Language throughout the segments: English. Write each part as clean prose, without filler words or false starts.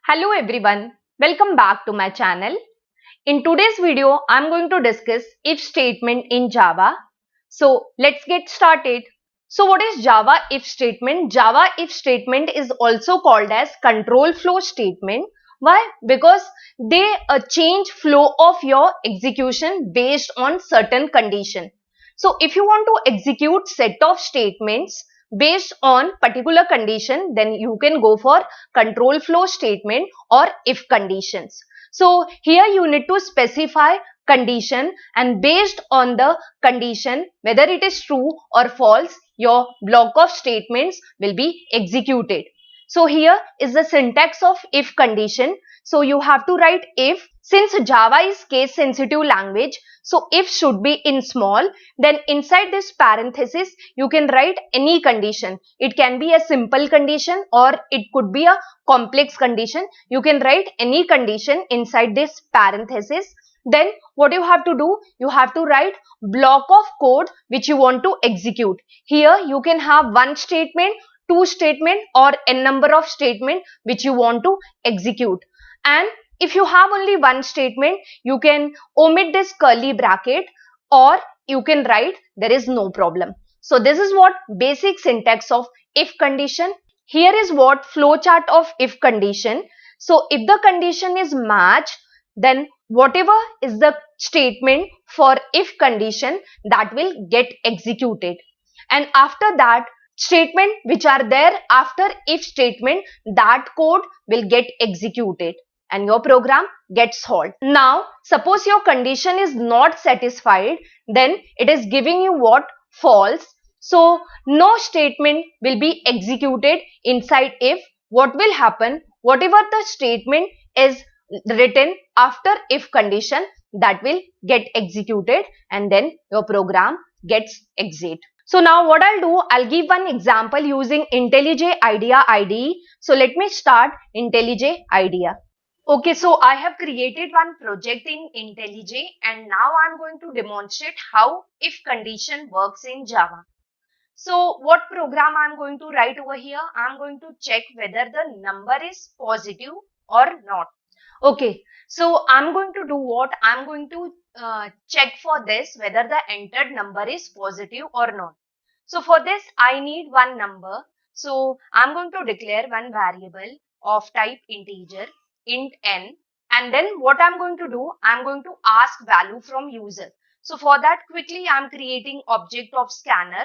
Hello everyone, welcome back to my channel. In today's video, I'm going to discuss if statement in Java. So let's get started. So what is Java if statement? Java if statement is also called as control flow statement. Why? Because they change flow of your execution based on certain condition. So if you want to execute set of statements based on particular condition, then you can go for control flow statement or if conditions. So here you need to specify condition, and based on the condition, whether it is true or false, your block of statements will be executed. So here is the syntax of if condition. So you have to write if. Since Java is case sensitive language, so if should be in small, then inside this parenthesis you can write any condition. It can be a simple condition or it could be a complex condition. You can write any condition inside this parenthesis. Then what you have to do, you have to write block of code which you want to execute. Here you can have one statement, two statement, or n number of statement which you want to execute. And if you have only one statement, you can omit this curly bracket or you can write there is no problem. So this is what basic syntax of if condition. Here is what flowchart of if condition. So if the condition is match, then whatever is the statement for if condition, that will get executed. And after that, statement which are there after if statement, that code will get executed and your program gets solved. Now, suppose your condition is not satisfied, then it is giving you what? False. So, no statement will be executed inside if. What will happen? Whatever the statement is written after if condition, that will get executed and then your program gets exit. So now what I'll do, I'll give one example using IntelliJ IDEA IDE. So let me start IntelliJ IDEA. Okay, so I have created one project in IntelliJ and now I'm going to demonstrate how if condition works in Java. So what program I'm going to write over here? I'm going to check whether the number is positive or not. Okay, so I'm going to do what? I'm going to check for this whether the entered number is positive or not. So for this, I need one number. So I'm going to declare one variable of type integer, int n. And then what I'm going to do, I'm going to ask value from user. So for that, quickly I'm creating object of scanner.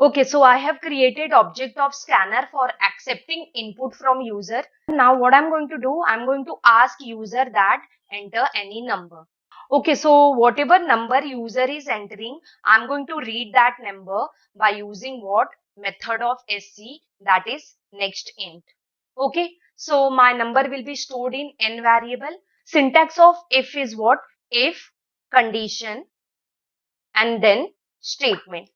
Okay, so I have created object of scanner for accepting input from user. Now what I'm going to do, I'm going to ask user that enter any number. Okay, so whatever number user is entering, I'm going to read that number by using what? Method of SC, that is next int. Okay, so my number will be stored in n variable. Syntax of if is what? If, condition, and then statement.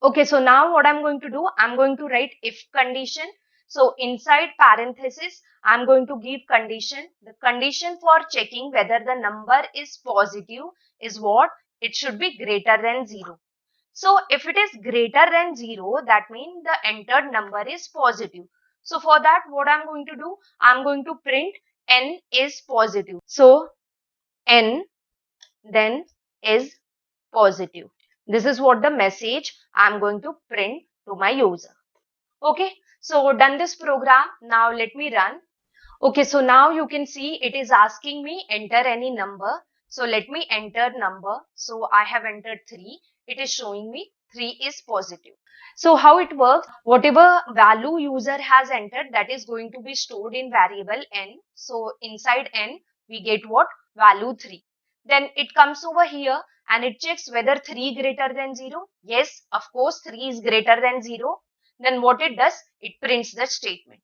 Okay, so now what I'm going to do, I'm going to write if condition. So inside parenthesis, I'm going to give condition. The condition for checking whether the number is positive is what? It should be greater than 0. So if it is greater than 0, that means the entered number is positive. So for that, what I'm going to do, I'm going to print n is positive. So n then is positive. This is what the message I'm going to print to my user. Okay, so done this program. Now let me run. Okay, so now you can see it is asking me enter any number. So let me enter number. So I have entered 3. It is showing me 3 is positive. So how it works, whatever value user has entered, that is going to be stored in variable n. So inside n, we get what? Value 3. Then it comes over here and it checks whether 3 greater than 0. Yes, of course 3 is greater than 0. Then what it does, it prints the statement.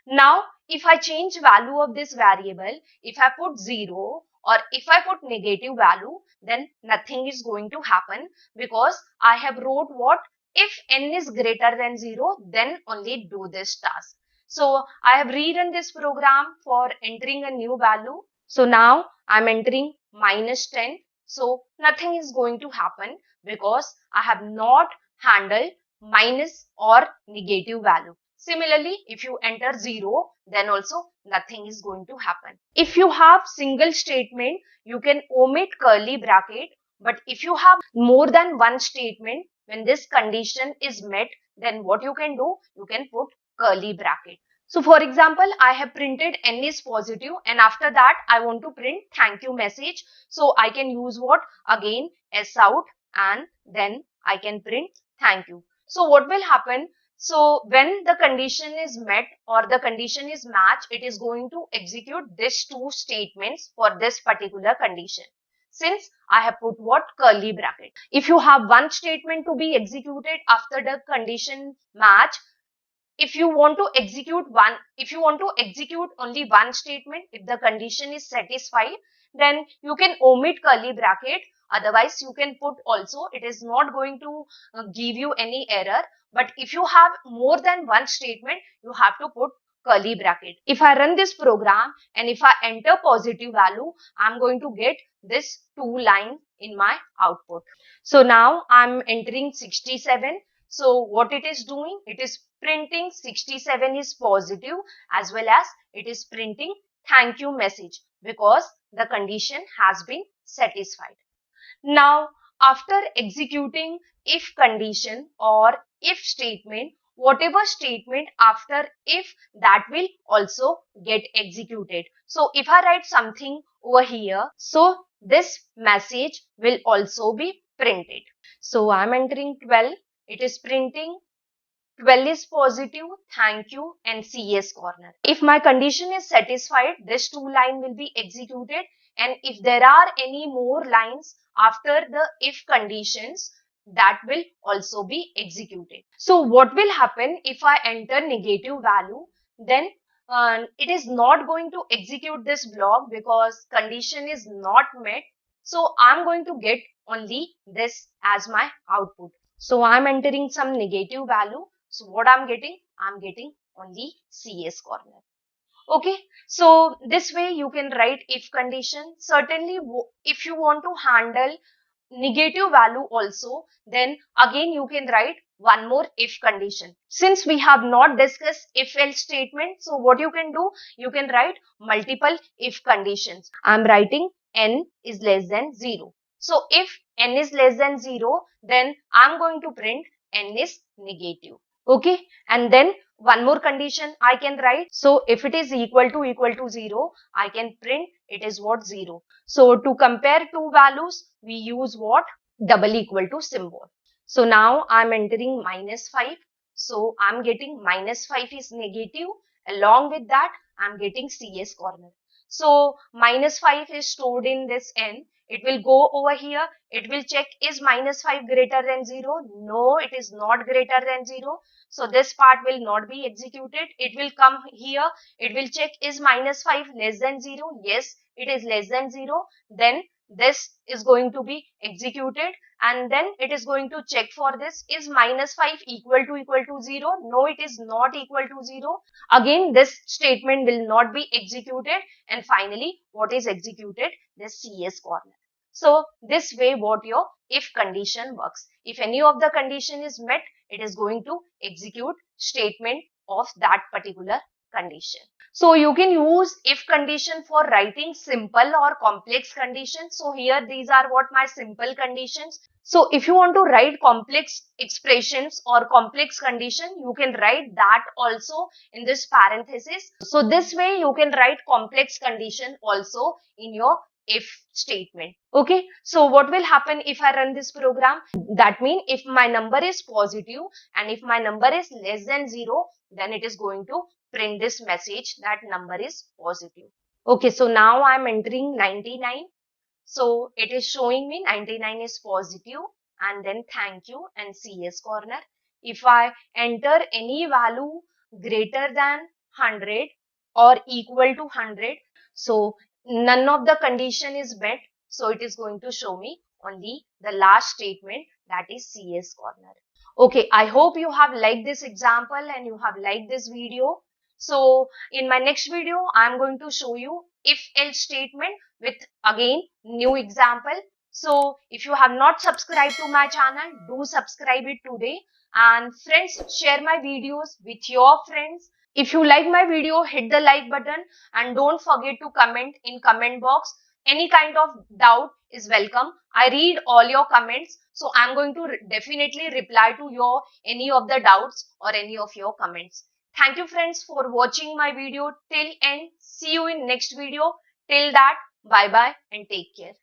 Now, if I change value of this variable, if I put 0 or if I put negative value, then nothing is going to happen because I have wrote what? If n is greater than 0, then only do this task. So, I have rerun this program for entering a new value. So, now I am entering minus 10. So, nothing is going to happen because I have not handled minus or negative value. Similarly, if you enter 0, then also nothing is going to happen. If you have single statement, you can omit curly bracket. But if you have more than one statement, when this condition is met, then what you can do, you can put curly bracket. So for example, I have printed n is positive, and after that I want to print thank you message. So I can use what? Again s out, and then I can print thank you. So what will happen? So when the condition is met or the condition is matched, it is going to execute these two statements for this particular condition. Since I have put what? Curly bracket. If you have one statement to be executed after the condition match, if you want to execute only one statement, if the condition is satisfied, then you can omit curly bracket. Otherwise, you can put also. It is not going to give you any error. But if you have more than one statement, you have to put curly bracket. If I run this program and if I enter positive value, I'm going to get this 2 line in my output. So now I'm entering 67. So what it is doing? It is printing 67 is positive, as well as it is printing thank you message, because the condition has been satisfied. Now, after executing if condition or if statement, whatever statement after if, that will also get executed. So if I write something over here, so this message will also be printed. So I'm entering 12. It is printing 12 is positive, thank you, and CS corner. If my condition is satisfied, this 2 line will be executed, and if there are any more lines after the if conditions, that will also be executed. So what will happen if I enter negative value? Then it is not going to execute this block because condition is not met. So I'm going to get only this as my output. So I'm entering some negative value. So what I'm getting only CS corner. Okay, so this way you can write if condition. Certainly, if you want to handle negative value also, then again you can write one more if condition. Since we have not discussed if else statement, so what you can do, you can write multiple if conditions. I'm writing n is less than 0. So if n is less than 0, then I'm going to print n is negative. Okay, and then one more condition I can write. So if it is equal to 0, I can print it is what? 0. So to compare two values, we use what? Double equal to symbol. So now I'm entering -5. So I'm getting -5 is negative. Along with that, I'm getting CS corner. So -5 is stored in this n. It will go over here. It will check, is -5 greater than 0? No, it is not greater than 0. So this part will not be executed. It will come here. It will check, is -5 less than 0? Yes, it is less than 0. Then this is going to be executed, and then it is going to check for this, is -5 equal to 0? No, it is not equal to 0. Again, this statement will not be executed, and finally what is executed? This CS corner. So this way what your if condition works. If any of the condition is met, it is going to execute statement of that particular condition. So you can use if condition for writing simple or complex conditions. So here these are what my simple conditions. So if you want to write complex expressions or complex condition, you can write that also in this parenthesis. So this way you can write complex condition also in your if statement. Okay, so what will happen if I run this program? That means if my number is positive and if my number is less than 0, then it is going to print this message that number is positive. Okay, so now I'm entering 99. So it is showing me 99 is positive, and then thank you and CS corner. If I enter any value greater than 100 or equal to 100, so none of the condition is met. So it is going to show me only the last statement, that is CS corner. Okay, I hope you have liked this example and you have liked this video. So in my next video, I'm going to show you if else statement with again new example. So if you have not subscribed to my channel, do subscribe it today and friends, share my videos with your friends. If you like my video, hit the like button and don't forget to comment in comment box. Any kind of doubt is welcome. I read all your comments, so I'm going to definitely reply to your any of the doubts or any of your comments. Thank you friends for watching my video till end. See you in next video. Till that, bye bye and take care.